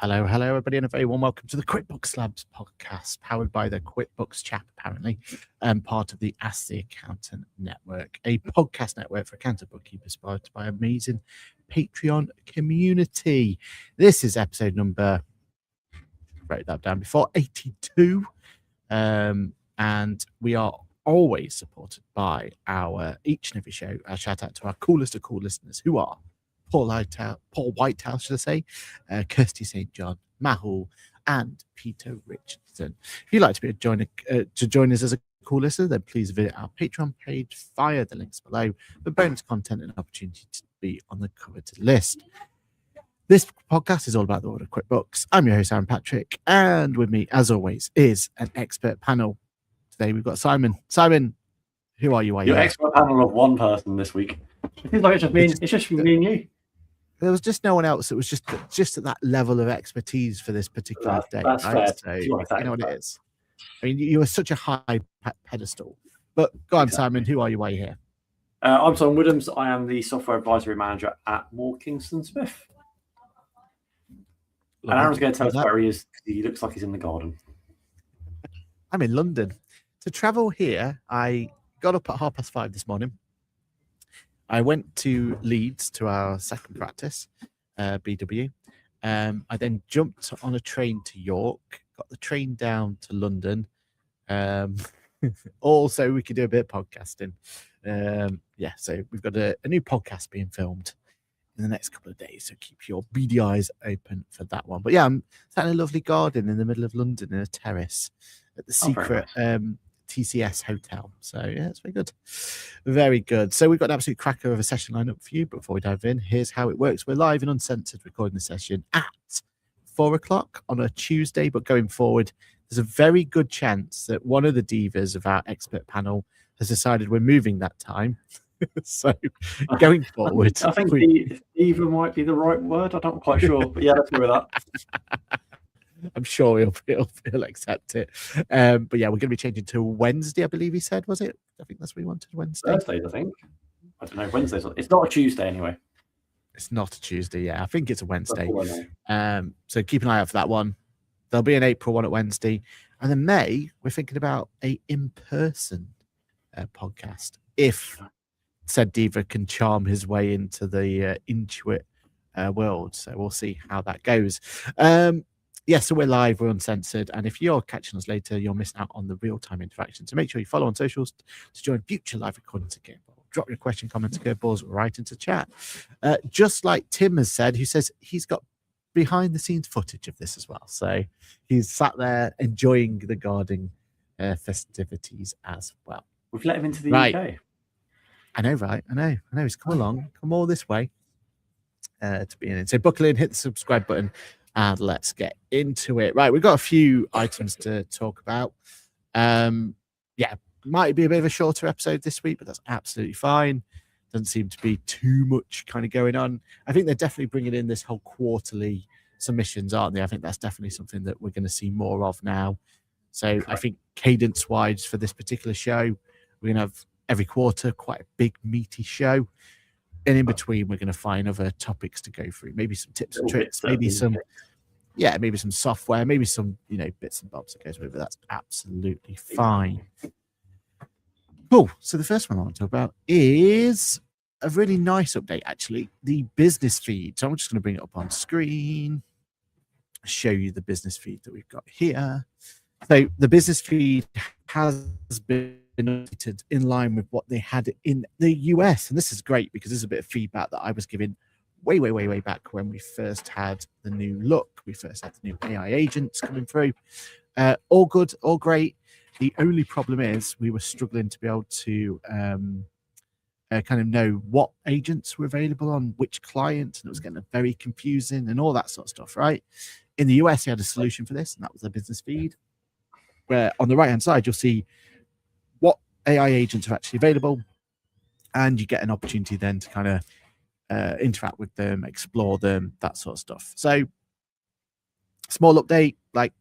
Hello, everybody, and a very warm welcome to the QuickBooks Labs podcast, powered by the QuickBooks Chat, apparently, and part of the Ask the Accountant Network, a podcast network for accountant bookkeepers powered by amazing Patreon community. This is episode number, wrote that down before, 82, and we are always supported by our each and every show. A shout out to our coolest of cool listeners, who are Paul Whitehouse, should I say, Kirsty St. John, Mahul, and Peter Richardson. If you'd like to join us as a cool listener, then please visit our Patreon page via the links below for bonus content and an opportunity to be on the coveted list. This podcast is all about the world of QuickBooks. I'm your host, Aaron Patrick, and with me, as always, is an expert panel. Today we've got Simon. Simon, who are you? Your expert panel of one person this week. It seems like it's just me and you. There was just no one else that was just at that level of expertise for this particular day. That's right? fair. So you know what it is. I mean, you are such a high pedestal. But go on, Simon, who are you? Why are you here? I'm Simon Woodhams. I am the software advisory manager at Moore Kingston Smith. And Aaron's going to tell us where he is because he looks like he's in the garden. I'm in London. To travel here, I got up at 5:30 this morning. I went to Leeds to our second practice, BW. I then jumped on a train to York, got the train down to London. Also, we could do a bit of podcasting. So we've got a new podcast being filmed in the next couple of days, so keep your beady eyes open for that one. But yeah, I'm sat in a lovely garden in the middle of London in a terrace at the secret TCS hotel. So yeah, it's very good. Very good. So we've got an absolute cracker of a session lined up for you. But before we dive in, here's how it works. We're live and uncensored recording the session at 4:00 on a Tuesday, but going forward, there's a very good chance that one of the divas of our expert panel has decided we're moving that time. So going forward, I think diva might be the right word. I'm not quite sure, but yeah, let's go with that. I'm sure he'll accept it. But yeah, we're going to be changing to Wednesday, I believe he said, was it? I think that's what he wanted, Wednesday. Thursdays, I think. I don't know, Wednesdays. It's not a Tuesday anyway. It's not a Tuesday, yeah. I think it's a Wednesday. So keep an eye out for that one. There'll be an April one at Wednesday. And then May, we're thinking about a in-person podcast. If said diva can charm his way into the Intuit world. So we'll see how that goes. So we're live, we're uncensored, and if you're catching us later, you'll miss out on the real-time interaction. So make sure you follow on socials to join future live recordings of Curveball. Drop your question, comments, curveballs right into chat. Just like Tim has said, who says he's got behind-the-scenes footage of this as well. So he's sat there enjoying the gardening festivities as well. We've let him into the UK. I know, right? I know. He's come along, come all this way to be in it. So buckle in, hit the subscribe button, and let's get into it. Right, we've got a few items to talk about. Might be a bit of a shorter episode this week, but that's absolutely fine. Doesn't seem to be too much kind of going on. I think they're definitely bringing in this whole quarterly submissions, aren't they? I think that's definitely something that we're going to see more of now. So I think cadence-wise for this particular show, we're going to have every quarter quite a big, meaty show. And in between, we're going to find other topics to go through. Maybe some tips and tricks, maybe some software, maybe some, bits and bobs that goes with it. That's absolutely fine. Cool. So the first one I want to talk about is a really nice update, actually. The business feed. So I'm just going to bring it up on screen, show you the business feed that we've got here. So the business feed has been updated in line with what they had in the US. And this is great because this is a bit of feedback that I was giving way back when we first had the new look, we first had the new AI agents coming through. All good, all great. The only problem is we were struggling to be able to kind of know what agents were available on which client, and it was getting very confusing and all that sort of stuff, right? In the US, we had a solution for this, and that was the business feed, where on the right-hand side, you'll see what AI agents are actually available, and you get an opportunity then to kind of interact with them, explore them, that sort of stuff. So small update, like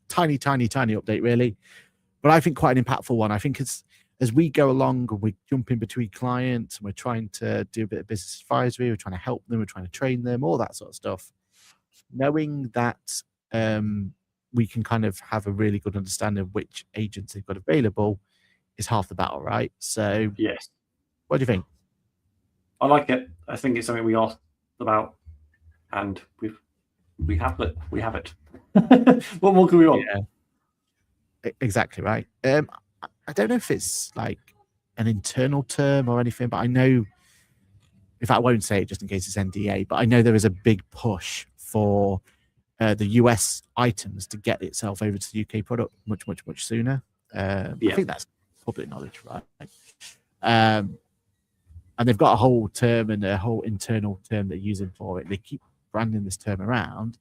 tiny update, really. But I think quite an impactful one. I think as we go along and we jump in between clients and we're trying to do a bit of business advisory, we're trying to help them, we're trying to train them, all that sort of stuff. Knowing that we can kind of have a really good understanding of which agents they've got available is half the battle, right? So yes. What do you think? I like it. I think it's something we asked about, and we have it. What more can we want? Yeah, exactly right. I don't know if it's like an internal term or anything, but I know, in fact, I won't say it just in case it's NDA, but I know there is a big push for the US items to get itself over to the UK product much sooner. I think that's public knowledge, right? And they've got a whole term and a whole internal term they're using for it. They keep branding this term around,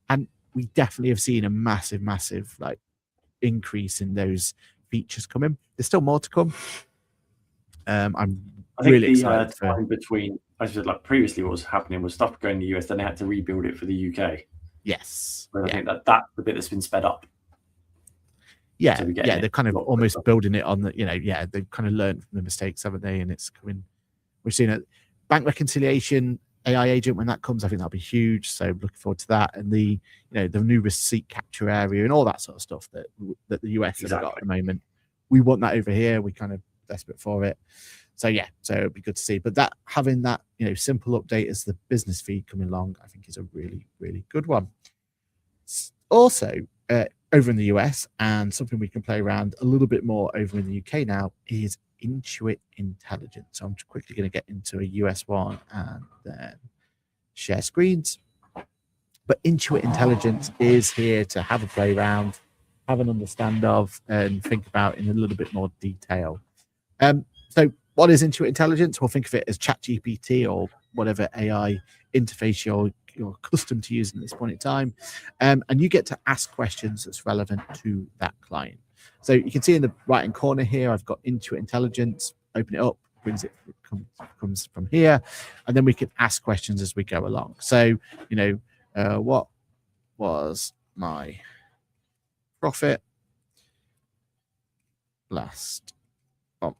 and we definitely have seen a massive like increase in those features coming. There's still more to come. I'm really excited for time between, as I said, like previously what was happening was stuff going to the US, then they had to rebuild it for the UK. Yes. I think that's the bit that's been sped up. Yeah, so they're kind of almost building it on the, they've kind of learned from the mistakes, haven't they? And it's coming. We've seen a bank reconciliation AI agent when that comes. I think that'll be huge. So looking forward to that, and the new receipt capture area and all that sort of stuff that the US have got at the moment. We want that over here. We're kind of desperate for it. So so it'd be good to see. But that having that simple update as the business feed coming along, I think is a really good one. Also, over in the US, and something we can play around a little bit more over in the UK now, is Intuit Intelligence. So I'm quickly going to get into a US one and then share screens. But Intuit Intelligence is here to have a play around, have an understand of, and think about in a little bit more detail. So what is Intuit Intelligence? We'll think of it as ChatGPT or whatever AI interface you're accustomed to using at this point in time. And you get to ask questions that's relevant to that client. So you can see in the right hand corner here, I've got Intuit Intelligence. Open it up, comes from here, and then we can ask questions as we go along. So, what was my profit last month?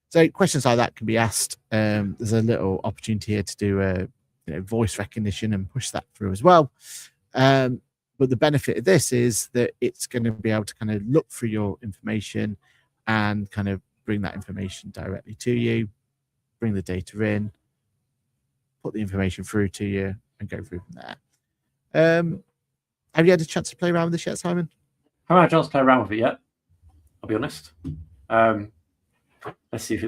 So questions like that can be asked. There's a little opportunity here to do a voice recognition and push that through as well. But the benefit of this is that it's going to be able to kind of look through your information and kind of bring that information directly to you, bring the data in, put the information through to you, and go through from there. Have you had a chance to play around with this yet, Simon? I haven't had a chance to play around with it yet, I'll be honest. Let's see if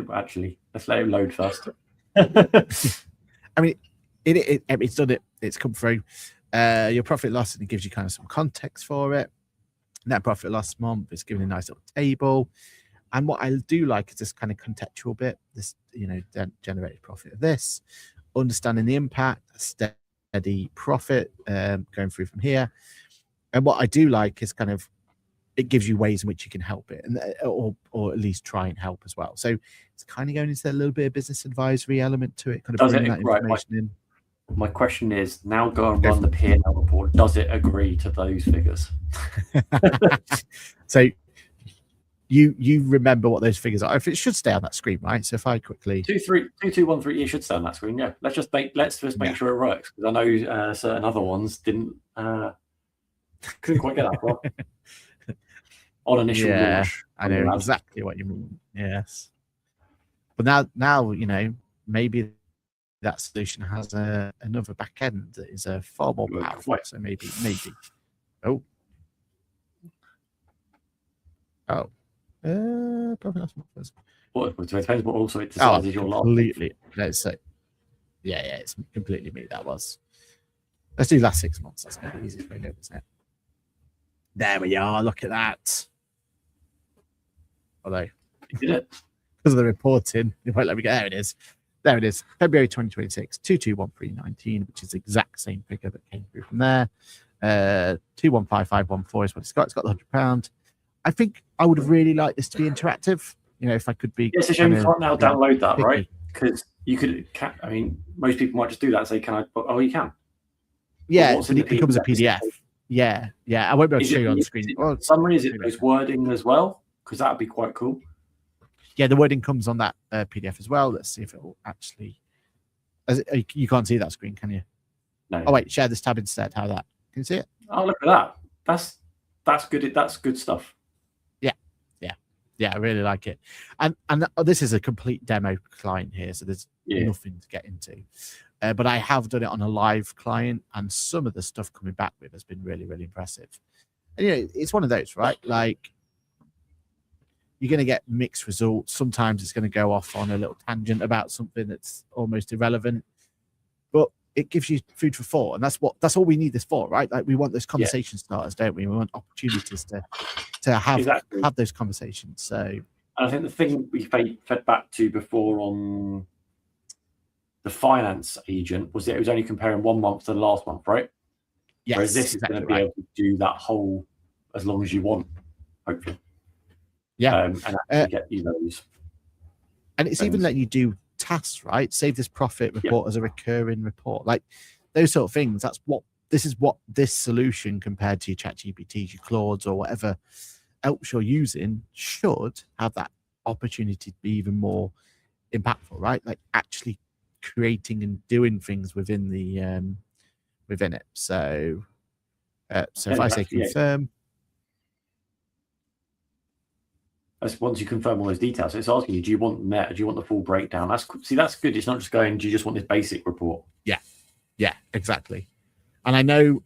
let's let it load first. I mean, it's done it. It's come through. Your profit loss, and it gives you kind of some context for it. Net profit last month. It's giving a nice little table. And what I do like is this kind of contextual bit. This, generated profit of this, understanding the impact, steady profit going through from here. And what I do like is kind of it gives you ways in which you can help it, and or at least try and help as well. So it's kind of going into a little bit of business advisory element to it, kind of bringing that information in. My question is, now go and run the P&L report. Does it agree to those figures? So you remember what those figures are. If it should stay on that screen, right? So if I quickly 2213, it should stay on that screen. Yeah. Let's just make sure it works, because I know certain other ones couldn't quite get that far. On initial launch. I know exactly what you mean. Yes. But now maybe that solution has another back end that is far more powerful. So maybe. Probably not. Well, it depends what also it decides is your last. Completely. Let's say. Yeah, it's completely me. That was. Let's do last 6 months. That's going to be the easiest way to do it, isn't it? There we are. Look at that. Although, Did it? because of the reporting, it won't let me go. There it is. There it is. February 2026, 221319, which is the exact same figure that came through from there. 215514 is what it's got. It's got the £100. I think I would have really liked this to be interactive. You know, if I could be. Yes, it's a shame you can't now download that, right? Because you could. I mean, most people might just do that and say, "Can I?" Oh, you can. Yeah, but it becomes a PDF. Yeah. I won't be able to show you on the screen. Summary, is it those wording as well? Because that would be quite cool. Yeah, the wording comes on that PDF as well. Let's see if it will actually. You can't see that screen, can you? No. Oh wait, share this tab instead. How that? Can you see it? Oh, look at that. That's good. That's good stuff. Yeah, I really like it. And this is a complete demo client here, so there's nothing to get into. But I have done it on a live client, and some of the stuff coming back with has been really, really impressive. And you know, it's one of those, right? Like, you're going to get mixed results. Sometimes it's going to go off on a little tangent about something that's almost irrelevant, but it gives you food for thought, and that's all we need this for, right? Like, we want those conversation starters, don't we? We want opportunities to have those conversations. So, and I think the thing we fed back to before on the finance agent was that it was only comparing 1 month to the last month, right? Yes. Whereas this is going to be able to do that whole as long as you want, hopefully. Yeah. And actually get you those. And it's even letting you do tasks, right? Save this profit report as a recurring report, like those sort of things. This is what this solution, compared to your ChatGPTs, your Claudes, or whatever else you're using, should have that opportunity to be even more impactful, right? Like actually creating and doing things within the within it. So if I say confirm, once you confirm all those details, it's asking you, do you want net? Do you want the full breakdown? That's good. It's not just going, do you just want this basic report? Yeah, exactly. And I know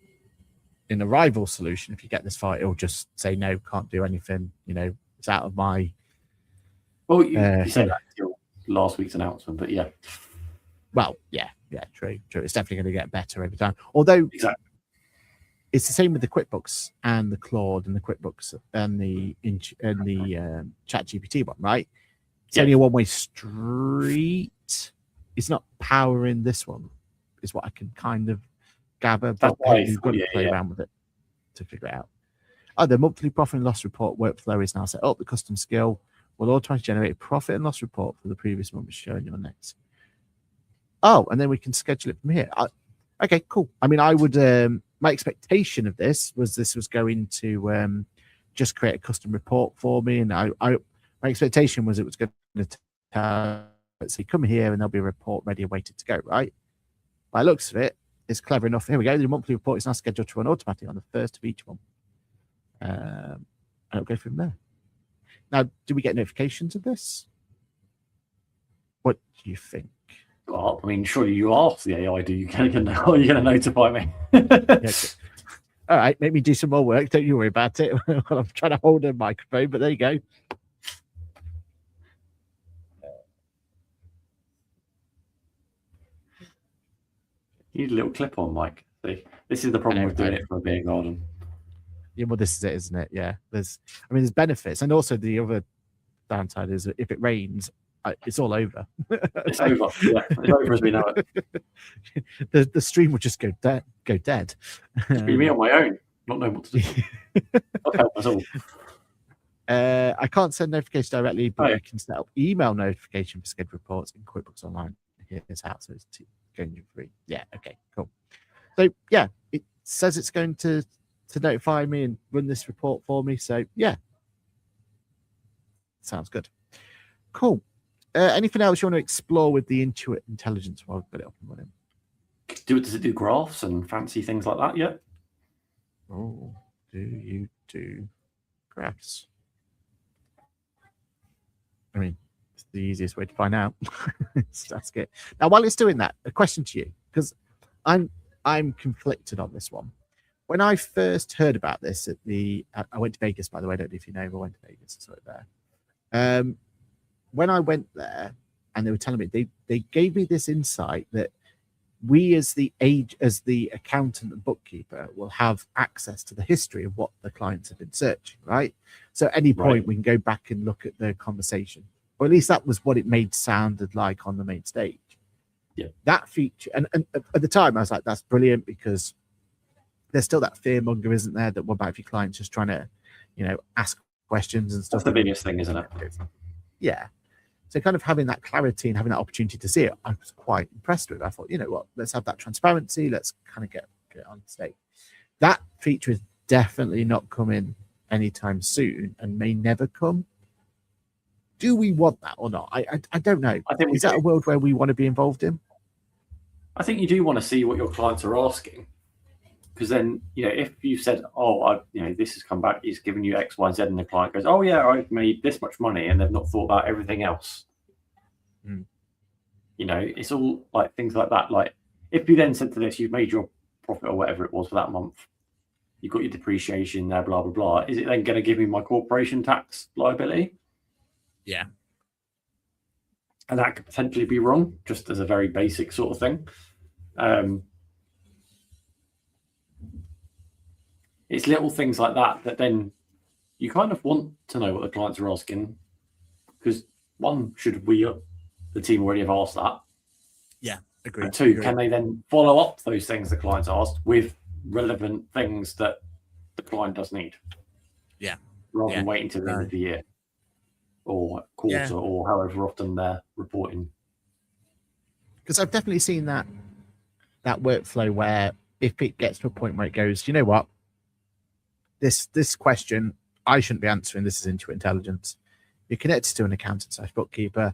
in a rival solution, if you get this far, it'll just say no, can't do anything. You know, it's out of my. Well, you said that until last week's announcement, but yeah. Well, yeah, true. It's definitely going to get better every time. Although it's the same with the QuickBooks and the Claude and the QuickBooks and the ChatGPT one, right? It's only a one-way street. It's not powering this one, is what I can kind of gather. But you've got to play around with it to figure it out. Oh, the monthly profit and loss report workflow is now set up. The custom skill will automatically generate a profit and loss report for the previous month showing your next. Oh, and then we can schedule it from here. Okay, cool. I mean, I would. My expectation of this was going to just create a custom report for me, and my expectation was it was going to tell, let's say, come here and there'll be a report ready and waited to go. Right. By the looks of it, it's clever enough. Here we go. The monthly report is now scheduled to run automatically on the first of each month, and it'll go from there. Now, do we get notifications of this? What do you think? Well, I mean, surely you asked the AI, are you going to notify me? All right, make me do some more work. Don't you worry about it. While I'm trying to hold a microphone, but there you go. You need a little clip on, Mike. See, this is the problem with doing it for a beer garden. Yeah, well, this is it, isn't it? Yeah, there's benefits, and also the other downside is that if it rains, it's all over. It's over. Yeah, it's over as we know it. The stream will just go dead. Just be me on my own, not knowing what to do. Okay, that's all. I can't send notifications directly, but you can set up email notification for scheduled reports in QuickBooks Online. Here's how. So it's going free. Yeah. Okay. Cool. So yeah, it says it's going to notify me and run this report for me. So yeah, sounds good. Cool. Anything else you want to explore with the Intuit intelligence while I've got it up and running? Does it do graphs and fancy things like that yet? Oh, do you do graphs? I mean, it's the easiest way to find out. Let's ask it. Now, while it's doing that, a question to you, because I'm conflicted on this one. When I first heard about this I went to Vegas, by the way. I don't know if you know, I went to Vegas. I saw it there. When I went there and they were telling me, they gave me this insight that we as the accountant and bookkeeper will have access to the history of what the clients have been searching, right? So at any point we can go back and look at the conversation, or at least that was what it made sounded like on the main stage. Yeah, that feature, and at the time I was like, that's brilliant, because there's still that fear monger, isn't there, that what about if your client's just trying to, ask questions and stuff. That's the biggest thing, isn't it? Yeah. So kind of having that clarity and having that opportunity to see it, I was quite impressed with. I thought, you know what, let's have that transparency. Let's kind of get it on stage. That feature is definitely not coming anytime soon and may never come. Do we want that or not? I don't know. I think is that a world where we want to be involved in? I think you do want to see what your clients are asking, because then, if you said, oh, this has come back, he's given you X, Y, Z, and the client goes, oh yeah, I've made this much money, and they've not thought about everything else. It's all like things like that. Like if you then said to this, you've made your profit or whatever it was for that month, you've got your depreciation there, blah, blah, blah. Is it then going to give me my corporation tax liability? Yeah. And that could potentially be wrong, just as a very basic sort of thing. It's little things like that then you kind of want to know what the clients are asking, because one, should we, the team, already have asked that? Yeah, agreed. And two, can they then follow up those things the clients asked with relevant things that the client does need? Yeah. Rather than waiting to the end of the year or quarter or however often they're reporting. Because I've definitely seen that workflow where if it gets to a point where it goes, you know what, this question I shouldn't be answering, this is Intuit Intelligence. You're connected to an accountant/bookkeeper.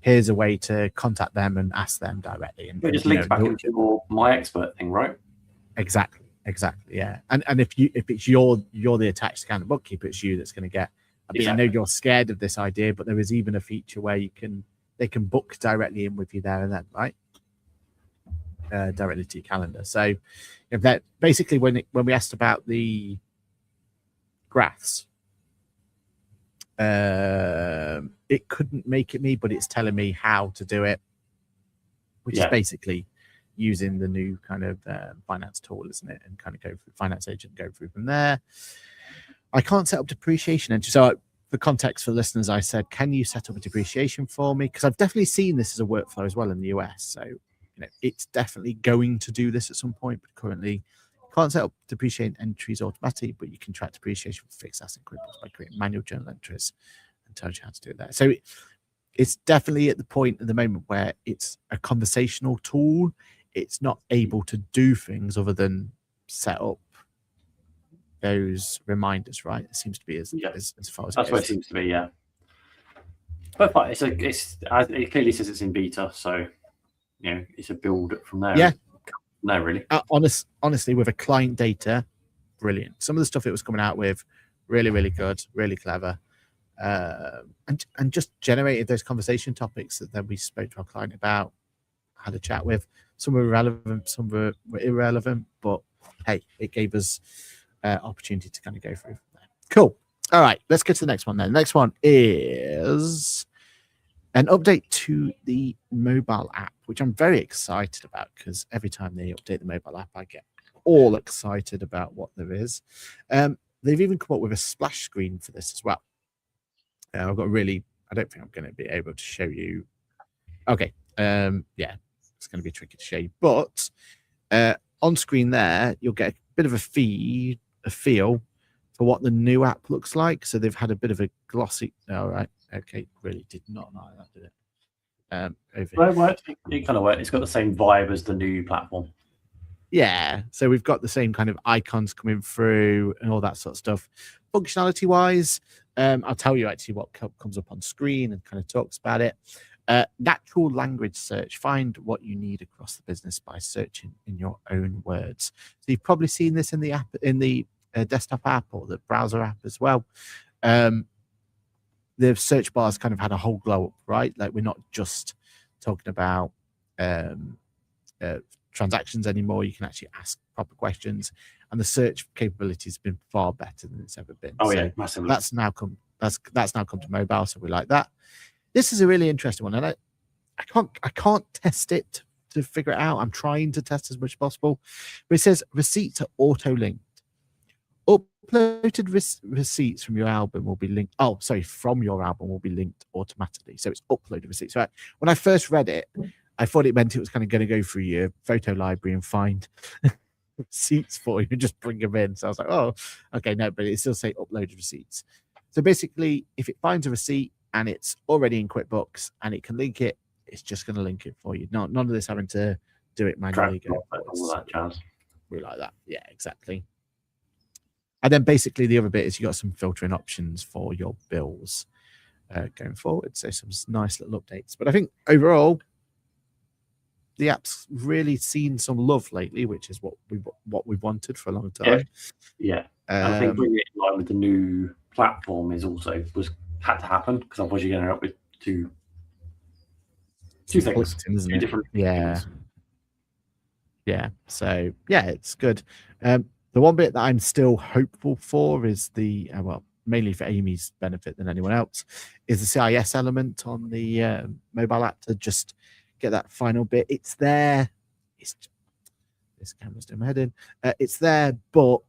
Here's a way to contact them and ask them directly. And it just links back into your My Expert thing, right? Exactly, yeah. And if it's you're the attached accountant bookkeeper, it's you that's going to get. I know you're scared of this idea, but there is even a feature where they can book directly in with you there and then, right? Directly to your calendar. So if that basically when we asked about the graphs, it couldn't make it me, but it's telling me how to do it, which is basically using the new kind of finance tool, isn't it? And kind of go through finance agent, go through from there. I can't set up depreciation entry. So for context for listeners, I said, can you set up a depreciation for me? Because I've definitely seen this as a workflow as well in the US. So it's definitely going to do this at some point, but currently you can't set up depreciation entries automatically, but you can track depreciation for fixed asset QuickBooks by creating manual journal entries, and tells you how to do that. So it's definitely at the point at the moment where it's a conversational tool. It's not able to do things other than set up those reminders, right? It seems to be as far as that's what it seems to be, yeah. But it clearly says it's in beta, so it's a build from there. Yeah, no, really. Honestly, with a client data, brilliant. Some of the stuff it was coming out with, really, really good, really clever, and just generated those conversation topics that then we spoke to our client about, had a chat with. Some were relevant, some were irrelevant, but hey, it gave us opportunity to kind of go through from there. Cool. All right, let's get to the next one then. The next one is an update to the mobile app, which I'm very excited about, because every time they update the mobile app, I get all excited about what there is. They've even come up with a splash screen for this as well. I don't think I'm going to be able to show you. Okay. It's going to be tricky to show you, but on screen there, you'll get a bit of a feel for what the new app looks like. So they've had a bit of a glossy. All right. Okay. Really did not like that, did it? It kind of worked. It's got the same vibe as the new platform. Yeah. So we've got the same kind of icons coming through and all that sort of stuff. Functionality wise, I'll tell you actually what comes up on screen and kind of talks about it. Natural language search. Find what you need across the business by searching in your own words. So you've probably seen this in the app, in the desktop app or the browser app as well. The search bars kind of had a whole glow up, right? Like we're not just talking about transactions anymore. You can actually ask proper questions, and the search capability has been far better than it's ever been. Oh, yeah, massively. That's now come to mobile, so we like that. This is a really interesting one, and I can't test it to figure it out. I'm trying to test as much as possible. But it says receipts are auto-linked. Uploaded receipts from your album will be linked. Oh, sorry, from your album will be linked automatically. So it's uploaded receipts. So when I first read it, I thought it meant it was kind of going to go through your photo library and find receipts for you and just bring them in. So I was like, oh, okay, no, but it still say uploaded receipts. So basically, if it finds a receipt and it's already in QuickBooks and it can link it, it's just going to link it for you. None of this having to do it manually. All that jazz. We like that. Yeah, exactly. And then basically the other bit is you got some filtering options for your bills going forward. So some nice little updates. But I think overall, the app's really seen some love lately, which is what we wanted for a long time. Yeah. And I think bringing it in line with the new platform had to happen, because otherwise you're going to end up with two things, isn't two it? different Yeah. things. Yeah. So yeah, it's good. The one bit that I'm still hopeful for is the mainly for Amy's benefit than anyone else, is the CIS element on the mobile app to just get that final bit. It's there. This camera's doing my head in. It's there, but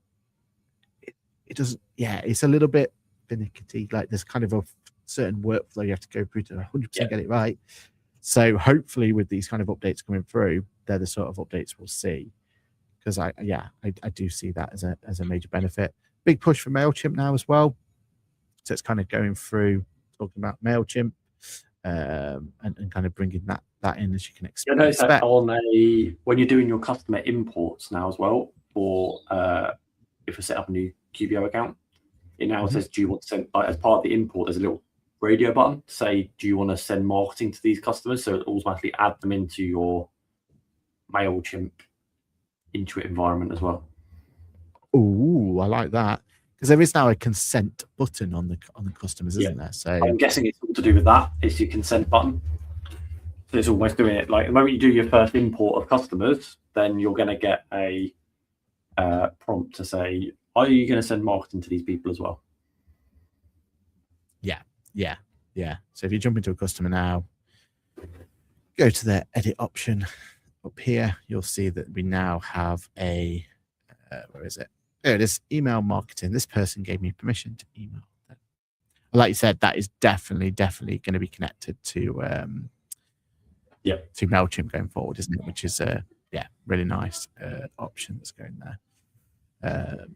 it doesn't. Yeah, it's a little bit finicky. Like there's kind of a certain workflow you have to go through to 100% get it right. So hopefully with these kind of updates coming through, they're the sort of updates we'll see. Because I do see that as a major benefit. Big push for MailChimp now as well. So it's kind of going through talking about MailChimp and kind of bringing that in as you can expect. Notice that when you're doing your customer imports now as well, or if you set up a new QBO account, it now says, do you want to send, as part of the import, there's a little radio button to say, do you want to send marketing to these customers? So it automatically add them into your MailChimp Intuit environment as well. Ooh, I like that, because there is now a consent button on the customers, isn't there? So I'm guessing it's all to do with that. It's your consent button. So it's almost doing it like the moment you do your first import of customers, then you're going to get a prompt to say, are you going to send marketing to these people as well? Yeah. So if you jump into a customer now, go to the edit option. Up here, you'll see that we now have a, where is it? There it is, email marketing. This person gave me permission to email them. Like you said, that is definitely going to be connected to MailChimp going forward, isn't it? Which is really nice option that's going there.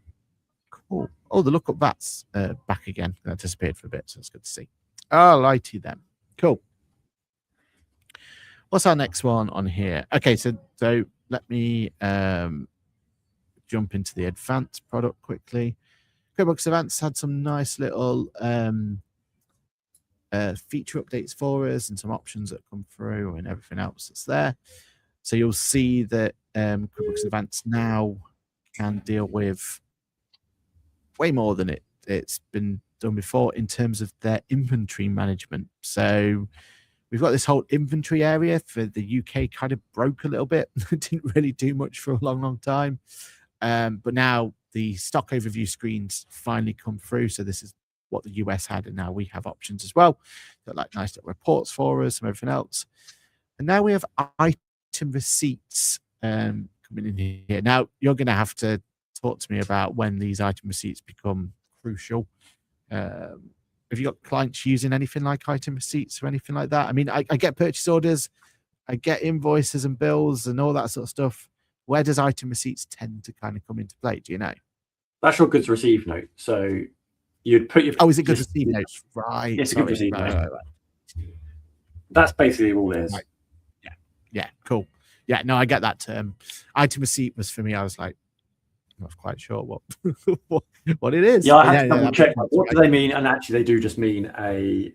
Cool. Oh, the lookup that's back again. I disappeared for a bit, so it's good to see. Oh, righty then. Cool. What's our next one on here? Okay, so let me jump into the advanced product quickly. QuickBooks Advanced had some nice little feature updates for us and some options that come through and everything else that's there. So you'll see that QuickBooks Advanced now can deal with way more than it's been done before in terms of their inventory management. So we've got this whole inventory area for the UK kind of broke a little bit. It didn't really do much for a long time. But now the stock overview screens finally come through. So this is what the US had, and now we have options as well. Got like nice little reports for us and everything else. And now we have item receipts coming in here. Now you're going to have to talk to me about when these item receipts become crucial. Have you got clients using anything like item receipts or anything like that? I mean, I get purchase orders, I get invoices and bills and all that sort of stuff. Where does item receipts tend to kind of come into play? Do you know? That's your goods received note. So you'd put your... Oh, is it goods received notes? Right. It's a goods received note. Right. That's basically all it is. Right. Yeah, cool. Yeah, no, I get that term. Item receipt was for me, I was like, I'm not quite sure what it is. Yeah, I had to double check. What do they mean? And actually, they do just mean a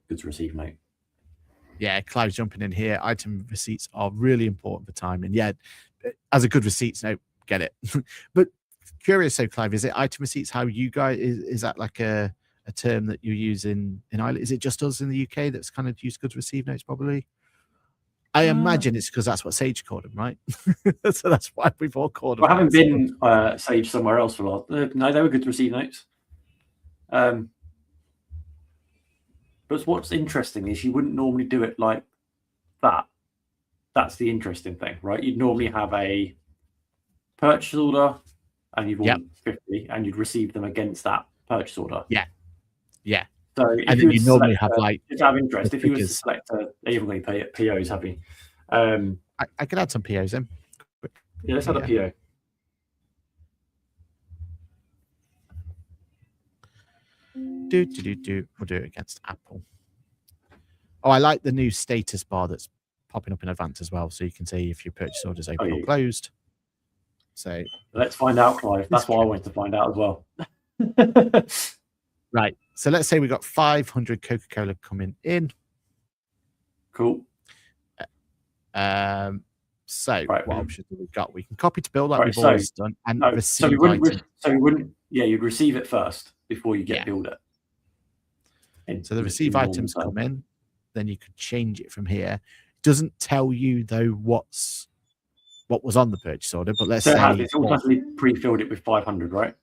goods received note. Yeah, Clive's jumping in here. Item receipts are really important for time. And yeah, as a good receipts note, get it. But curious, so Clive, is it item receipts how you guys, is that like a term that you use in Ireland? Is it just us in the UK that's kind of used goods received notes probably? I imagine it's because that's what Sage called them, right? So that's why we've all called them. I haven't been Sage somewhere else for a lot. No, they were good to receive notes. But what's interesting is you wouldn't normally do it like that's the interesting thing, right? You'd normally have a purchase order and you've ordered 50 and you'd receive them against that purchase order. Yeah. So And if then you you normally have like, just out of interest, the if you were to figures. select you haven't got any POs, have you? I can add some POs in. Yeah, let's add a PO. We'll do it against Apple. Oh, I like the new status bar that's popping up in advance as well, so you can see if your purchase order is open or closed. So let's find out, Clive. That's what I wanted to find out as well. Right. So let's say we got 500 Coca-Cola coming in. Cool. So right. What options have we got? We can copy to bill like we've always done, and receive you'd receive it first before you get billed it. So the receive items come in, then you could change it from here. It doesn't tell you though what was on the purchase order, but let's say it's automatically pre-filled it with 500, right?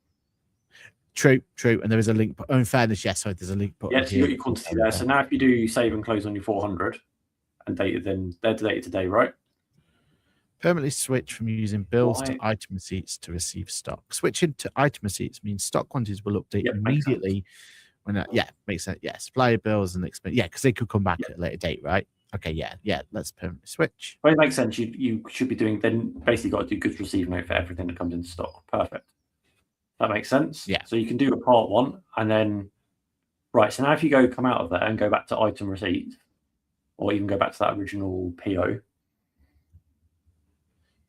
True. And there is a link. Oh, in fairness, yes. So there's a link. Yeah, so you got your quantity there. So now if you do save and close on your 400 and date, then they're dated today, right? Permanently switch from using bills to item receipts to receive stock. Switching to item receipts means stock quantities will update immediately. When makes sense. Yeah, supplier bills and expense. Yeah, because they could come back at a later date, right? Okay, yeah. Let's permanently switch. Well, it makes sense. You should be doing then. Basically, got to do goods received note for everything that comes into stock. Perfect. That makes sense. Yeah. So you can do a part one, and then so now if you come out of there and go back to item receipt, or even go back to that original PO.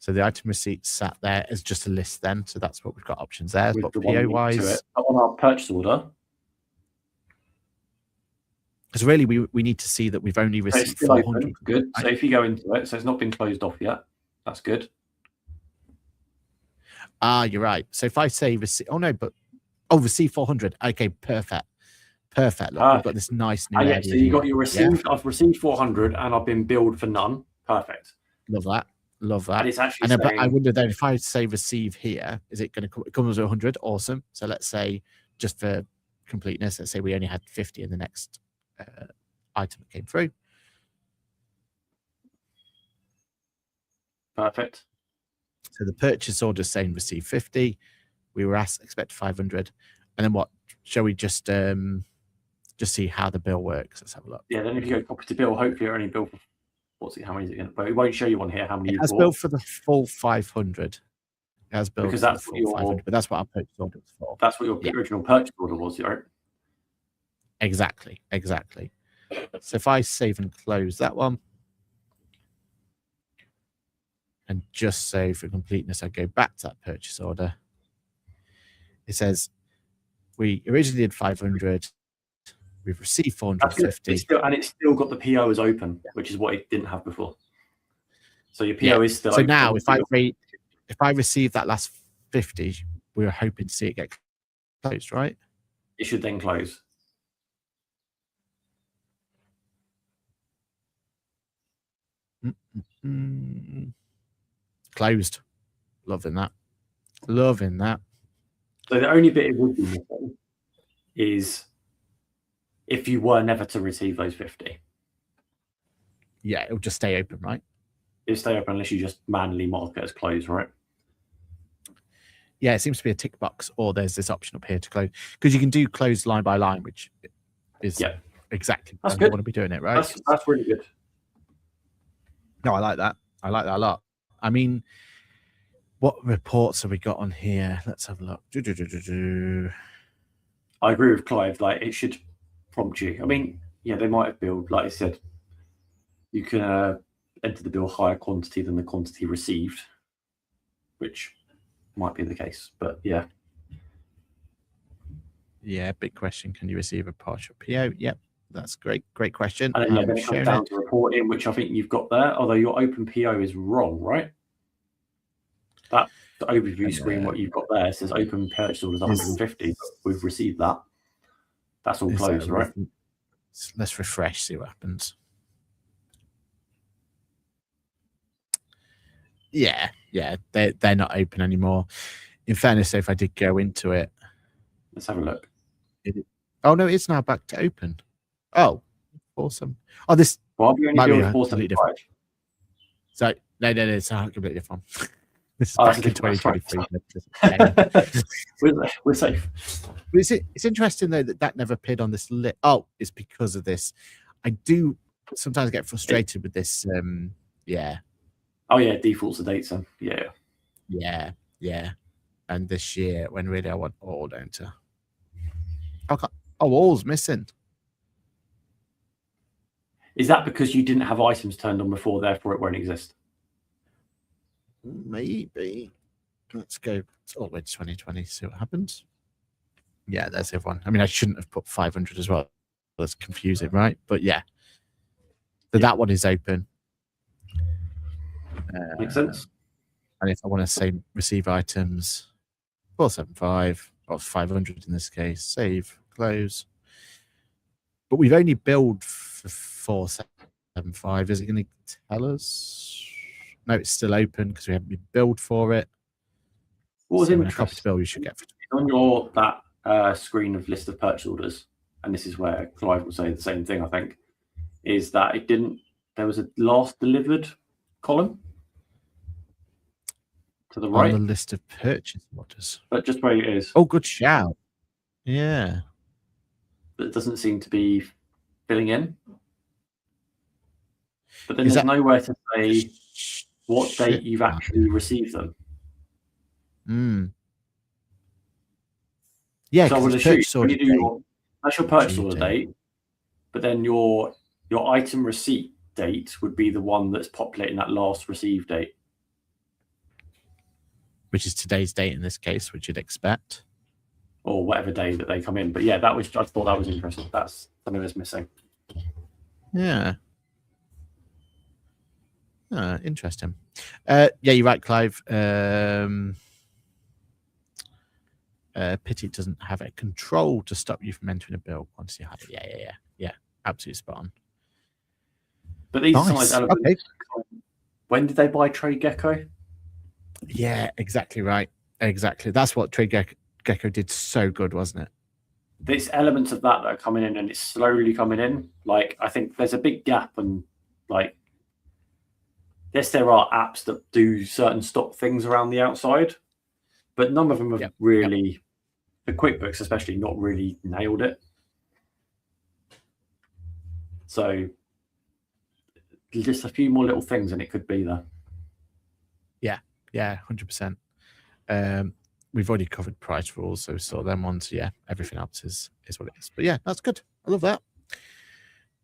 So the item receipt sat there as just a list then. So that's what we've got options there. With but the PO wise, on our purchase order. Because really we need to see that we've only received 400. Good. So if you go into it, so it's not been closed off yet. That's good. You're right. So if I say receive, receive 400. Okay, perfect. Look, we've got this nice new area. So you got your received. Yeah. I've received 400 and I've been billed for none. Perfect. Love that. And it's actually but I wonder then if I say receive here, is it going to come as 100? Awesome. So let's say, just for completeness, let's say we only had 50 in the next item that came through. Perfect. So the purchase order is saying receive 50. We were asked expect 500. And then what? Shall we just see how the bill works? Let's have a look. Yeah, then if you go copy to bill, hopefully you're only bill for how many is it going to be? It won't show you on here how many it has billed for the full 500. It has billed because that's what your 500, but that's what our purchase order was for. That's what your original purchase order was, right? Exactly. So if I save and close that one, and just so for completeness, I go back to that purchase order. It says we originally did 500. We've received 450. It's still got the PO as open, which is what it didn't have before. So your PO is still so open. Now, if I receive that last 50, we were hoping to see it get closed, right? It should then close. Closed. Loving that. So the only bit it would be missing is if you were never to receive those 50. Yeah, it'll just stay open, right? It'll stay open unless you just manually mark it as closed, right? Yeah, it seems to be a tick box, or there's this option up here to close, because you can do close line by line, which is exactly that's how good. you want to be doing it, right? That's really good. No, I like that. I like that a lot. I mean, what reports have we got on here? Let's have a look. I agree with Clive. Like, it should prompt you. I mean, yeah, they might have billed, like I said, you can enter the bill higher quantity than the quantity received, which might be the case, but yeah. Yeah, big question. Can you receive a partial PO? Yep, that's great. Great question. And then it comes down to reporting, which I think you've got there, although your open PO is wrong, right? That overview screen, what you've got there, says open purchase orders 150. We've received that. That's all closed, right? Let's refresh, see what happens. Yeah, they're not open anymore. In fairness, if I did go into it, let's have a look. Oh no, it's now back to open. Oh, awesome. Oh, this Well, we only Might deal be with completely different. 475. So no, it's not completely different. This is Oh, that's back a in different one, 2023. we're safe. But it's interesting though that never appeared on this list. Oh, it's because of this. I do sometimes get frustrated with this. Yeah. Oh yeah, defaults the dates then. Yeah. And this year, when really I want all, don't I? All's missing. Is that because you didn't have items turned on before, therefore it won't exist? Maybe. Let's go all the way to 2020, see what happens. Yeah, there's everyone. I mean, I shouldn't have put 500 as well. That's confusing, right? But yeah. So that one is open. Makes sense. And if I want to say receive items, 475 or 500 in this case, save, close. But we've only billed for 475. Is it going to tell us? No, it's still open because we haven't been billed for it. What was so a copy to bill you should get on your that screen of list of purchase orders, and this is where Clive will say the same thing, I think, is that it didn't. There was a last delivered column to the right on the list of purchase orders, but just where it is. Oh, good shout. Yeah, but it doesn't seem to be filling in. But then there's nowhere to say what date you've actually received them. Yeah, so I would assume that's your purchase order date, but then your item receipt date would be the one that's populating that last received date, which is today's date in this case, which you'd expect, or whatever day that they come in. But yeah, I thought that was interesting. That's something that's missing. Yeah. Interesting. Yeah, you're right, Clive. Pity it doesn't have a control to stop you from entering a bill quantity higher. Yeah. Absolutely spot on. But these size elements. Okay. When did they buy Trade Gecko? Yeah, exactly right. Exactly. That's what Trade Gecko did so good, wasn't it? There's elements of that are coming in, and it's slowly coming in. Like, I think there's a big gap, and like, yes, there are apps that do certain stock things around the outside, but none of them have really, the QuickBooks especially, not really nailed it. So just a few more little things and it could be there. Yeah, 100%. We've already covered price rules, so we saw them ones. Yeah, everything else is what it is. But yeah, that's good. I love that.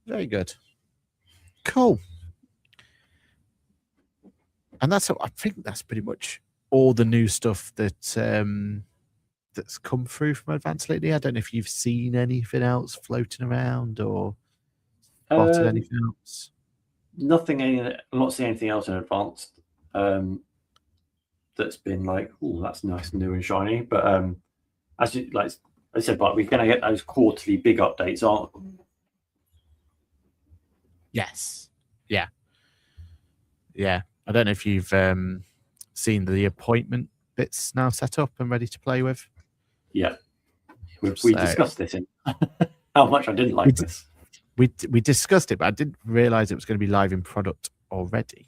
Very good. Cool. And I think that's pretty much all the new stuff that that's come through from Advanced lately. I don't know if you've seen anything else floating around or spotted anything else. Nothing. I'm not seeing anything else in Advanced that's been like, oh, that's nice and new and shiny. But as you like I said, but we're going to get those quarterly big updates, aren't we? Yes. Yeah. I don't know if you've seen the appointment bits now set up and ready to play with. Yeah. We discussed this in how much I didn't like this. We discussed it, but I didn't realize it was going to be live in product already.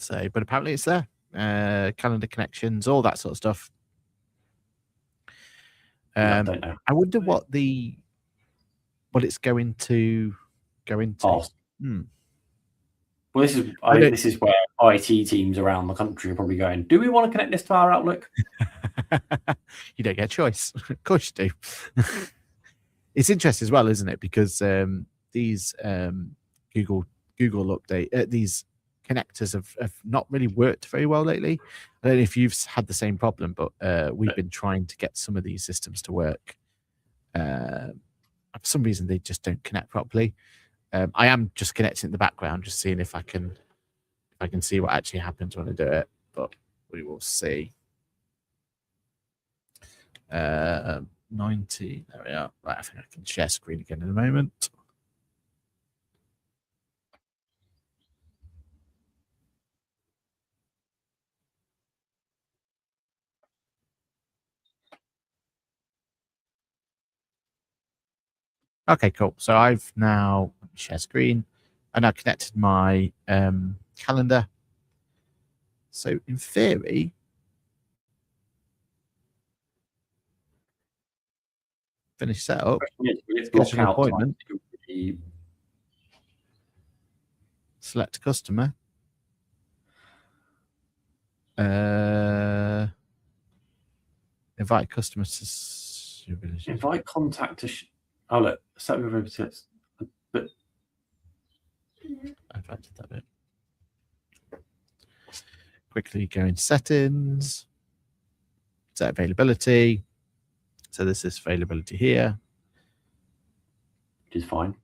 So, but apparently it's there. Calendar connections, all that sort of stuff. I don't know. I wonder what it's going to go into. Well, this is where IT teams around the country are probably going, do we want to connect this to our Outlook? You don't get a choice. Of course you do. It's interesting as well, isn't it? Because these Google update, these connectors have not really worked very well lately. I don't know if you've had the same problem, but we've been trying to get some of these systems to work. For some reason, they just don't connect properly. I am just connecting in the background, just seeing if I can see what actually happens when I do it, but we will see. 90, there we are. Right, I think I can share screen again in a moment. Okay, cool. So I've now share screen and I've connected my calendar. So in theory, finish setup, schedule an appointment, select customer. Invite customers to invite contact to. Oh look, set with but I've added that bit. Quickly go into settings, set availability. So this is availability here, which is fine.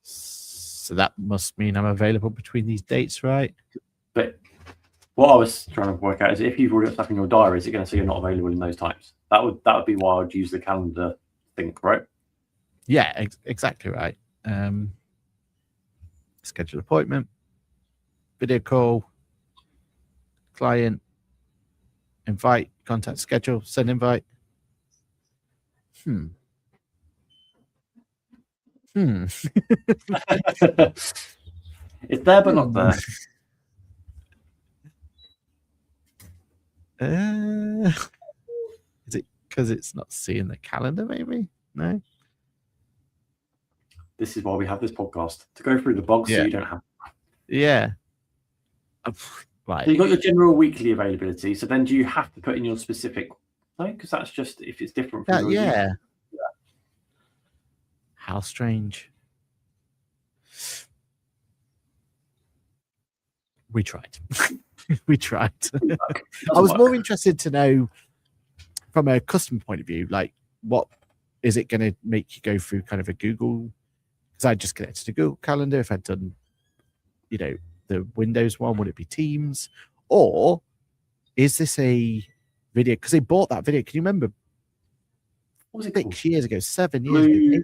So that must mean I'm available between these dates, right? But what I was trying to work out is if you've already got stuff in your diary, is it going to say you're not available in those times? That would be why I would use the calendar thing, right? Yeah, exactly right. Schedule appointment, video call, client, invite, contact schedule, send invite. It's there but not there. Is it because it's not seeing the calendar, maybe? No. This is why we have this podcast, to go through the bugs so you don't have. Yeah. Right. So you got your general weekly availability. So then do you have to put in your specific? No, because that's just if it's different from your yeah. How strange. We tried. We tried. I was more interested to know from a customer point of view, like what is it going to make you go through kind of a Google? Because I just connected to Google Calendar. If I'd done, the Windows one, would it be Teams? Or is this a video? Because they bought that video. Can you remember? What was it 6 years ago, 7 years ago?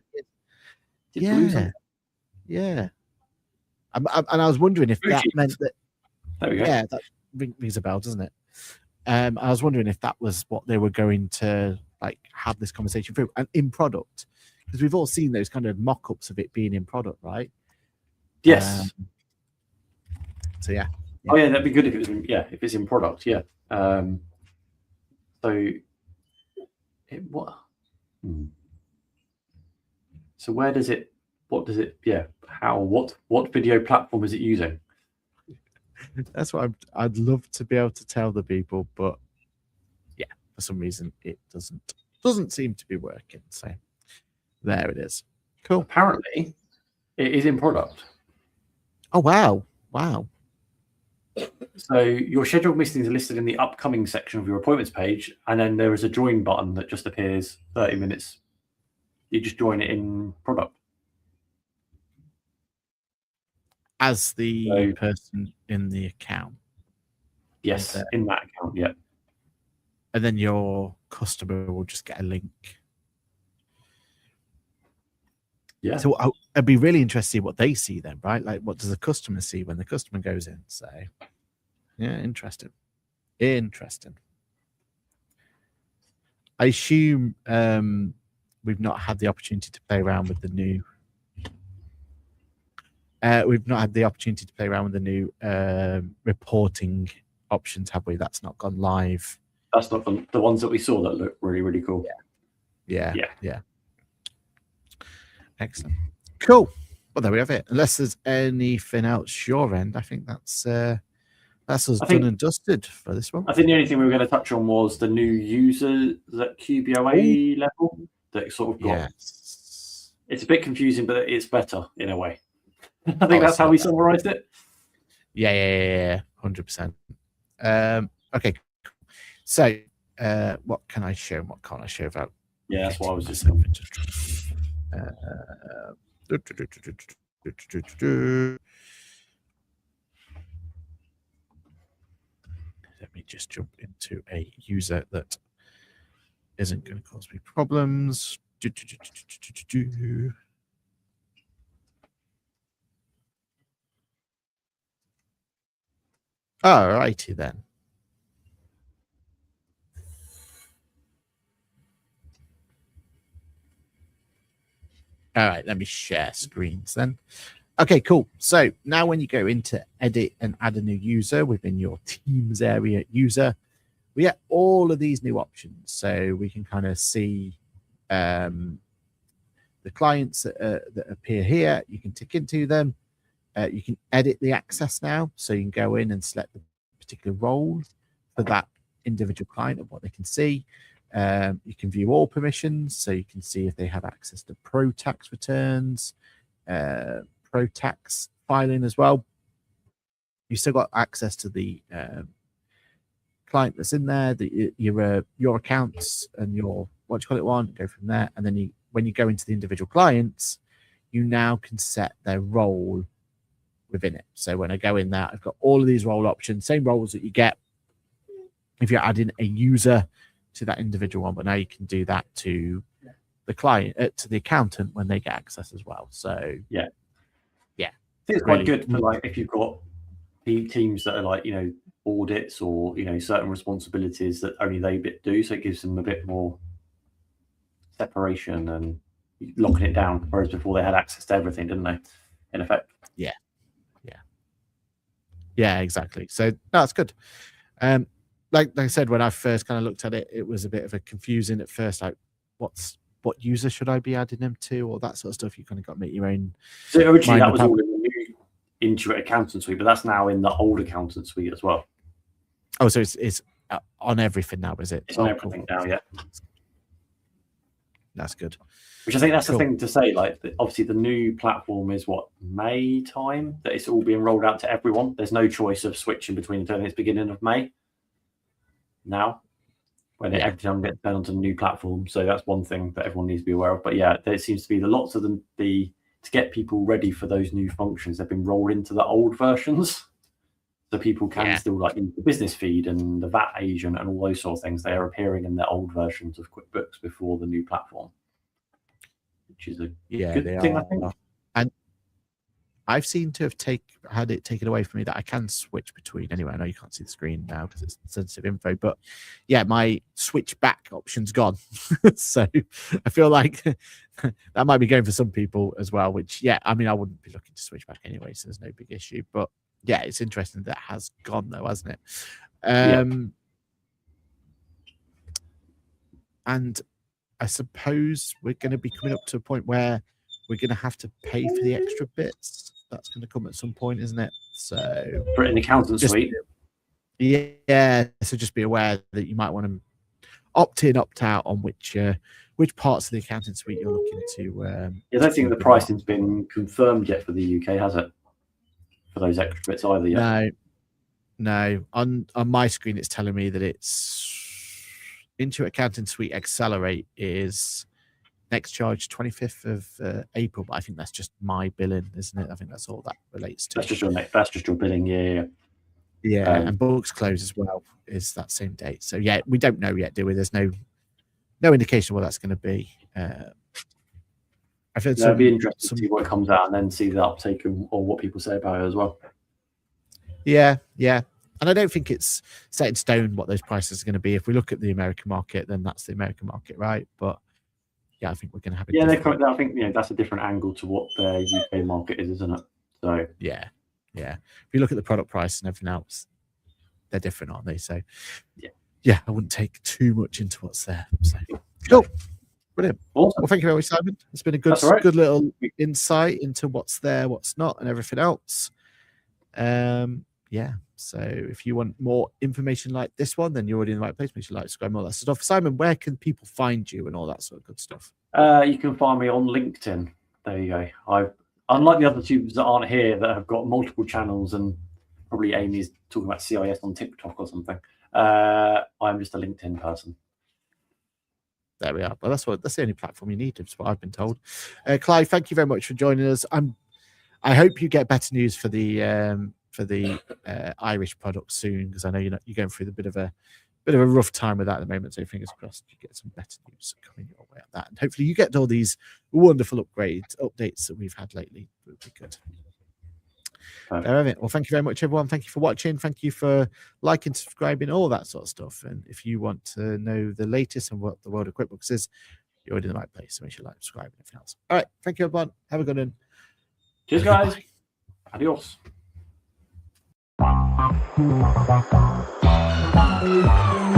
8 years. Yeah. Yeah. And I was wondering if that meant that. There we go. Yeah, that rings a bell, doesn't it? I was wondering if that was what they were going to have this conversation through and in product, because we've all seen those kind of mock-ups of it being in product, right? Yes. So yeah. Oh yeah, that'd be good if it was if it's in product. Yeah. So what? So where does it? What does it? Yeah. How? What video platform is it using? That's what I'd love to be able to tell the people, but yeah, for some reason it doesn't seem to be working. So there it is. Cool. Apparently, it is in product. Oh wow! So your scheduled meetings are listed in the upcoming section of your appointments page, and then there is a join button that just appears 30 minutes. You just join it in product. As the person in the account. Yes, in that account, yeah. And then your customer will just get a link. Yeah. So I'd be really interested to see what they see then, right? Like, what does the customer see when the customer goes in? So, yeah, interesting. I assume we've not had the opportunity to play around with the new. We've not had the opportunity to play around with the new reporting options, have we? That's not gone live. That's not the ones that we saw that look really, really cool. Yeah. Excellent. Cool. Well, there we have it. Unless there's anything else your end, I think that's us done and dusted for this one. I think the only thing we were going to touch on was the new users at QBOA level that sort of got. Yes. It's a bit confusing, but it's better in a way. I think that's how we summarized it. Yeah. 100%. Okay. So, what can I show and what can't I show about? Yeah, that's what I was just. Let me just jump into a user that isn't going to cause me problems. All righty then. All right, let me share screens then. Okay, cool. So now when you go into edit and add a new user within your Teams area user, we get all of these new options. So we can kind of see the clients that appear here. You can tick into them. You can edit the access now. So you can go in and select the particular role for that individual client of what they can see. You can view all permissions. So you can see if they have access to pro tax returns, pro tax filing as well. You've still got access to the client that's in there, your accounts and your one, go from there. And then when you go into the individual clients, you now can set their role within it. So when I go in there, I've got all of these role options, same roles that you get if you're adding a user to that individual one, but now you can do that to the client, to the accountant when they get access as well. So yeah, I think it's quite good for like if you've got teams that are like, you know, audits or, you know, certain responsibilities that only they do, so it gives them a bit more separation and locking it down, whereas before they had access to everything, didn't they, in effect? Yeah, exactly. So that's good. Like I said, when I first kind of looked at it, it was a bit of a confusing at first, like what user should I be adding them to, or that sort of stuff. You kind of got to make your own. So originally that was all in the new Intuit Accountant Suite, but that's now in the old Accountant Suite as well. Oh, so it's on everything now, is it? It's on everything now, yeah. That's good. Which I think that's the thing to say. Like, obviously, the new platform is what, May time that it's all being rolled out to everyone. There's no choice of switching between the two. It's beginning of May now, when everything gets turned onto the new platform. So that's one thing that everyone needs to be aware of. But yeah, there seems to be lots of them. To get people ready for those new functions, they've been rolled into the old versions. So people can still like use the business feed and the VAT agent and all those sort of things. They are appearing in the old versions of QuickBooks before the new platform, which is a good thing, I think. And I've seen to have had it taken away from me that I can switch between. Anyway, I know you can't see the screen now because it's sensitive info, but yeah, my switch back option's gone. So I feel like that might be going for some people as well, which, I mean, I wouldn't be looking to switch back anyway, so there's no big issue. But yeah, it's interesting that has gone though, hasn't it? And I suppose we're going to be coming up to a point where we're going to have to pay for the extra bits. That's going to come at some point, isn't it? So for an accountant suite. Yeah. So just be aware that you might want to opt in, opt out on which parts of the accounting suite you're looking to. I don't think the pricing's been confirmed yet for the UK, has it? For those extra bits either yet? No. On my screen, it's telling me that it's Intuit Accounting Suite Accelerate is next charge 25th of April, but I think that's just my billing, isn't it? I think that's all that relates to. That's just your billing, yeah. And books close as well is that same date. So yeah, we don't know yet, do we? There's no indication what that's going to be. I've heard it'd be interesting to see what comes out and then see the uptake or what people say about it as well. Yeah. And I don't think it's set in stone what those prices are going to be. If we look at the American market, then that's the American market, right? But yeah, I think we're going to have I think that's a different angle to what the UK market is, isn't it? So yeah. If you look at the product price and everything else, they're different, aren't they? So yeah, I wouldn't take too much into what's there. So cool. Brilliant. Awesome. Well, thank you very much, Simon. It's been a good little insight into what's there, what's not, and everything else. So if you want more information like this one, then you're already in the right place. Make sure you like, subscribe, all that stuff. Simon, where can people find you and all that sort of good stuff? You can find me on LinkedIn. There you go. Unlike the other tubers that aren't here that have got multiple channels, and probably Amy's talking about CIS on TikTok or something. I'm just a LinkedIn person. There we are. Well, that's the only platform you need. That's what I've been told. Clive, thank you very much for joining us. I hope you get better news for the Irish product soon, because I know you're going through a bit of a rough time with that at the moment. So fingers crossed you get some better news coming your way on that, and hopefully you get all these wonderful updates that we've had lately. It would be good. Well, thank you very much, everyone. Thank you for watching. Thank you for liking, subscribing, all that sort of stuff. And if you want to know the latest and what the world of QuickBooks is, you're in the right place. So make sure you like, subscribe, and everything else. All right. Thank you, everyone. Have a good one. Cheers, guys. Adios. Thank you.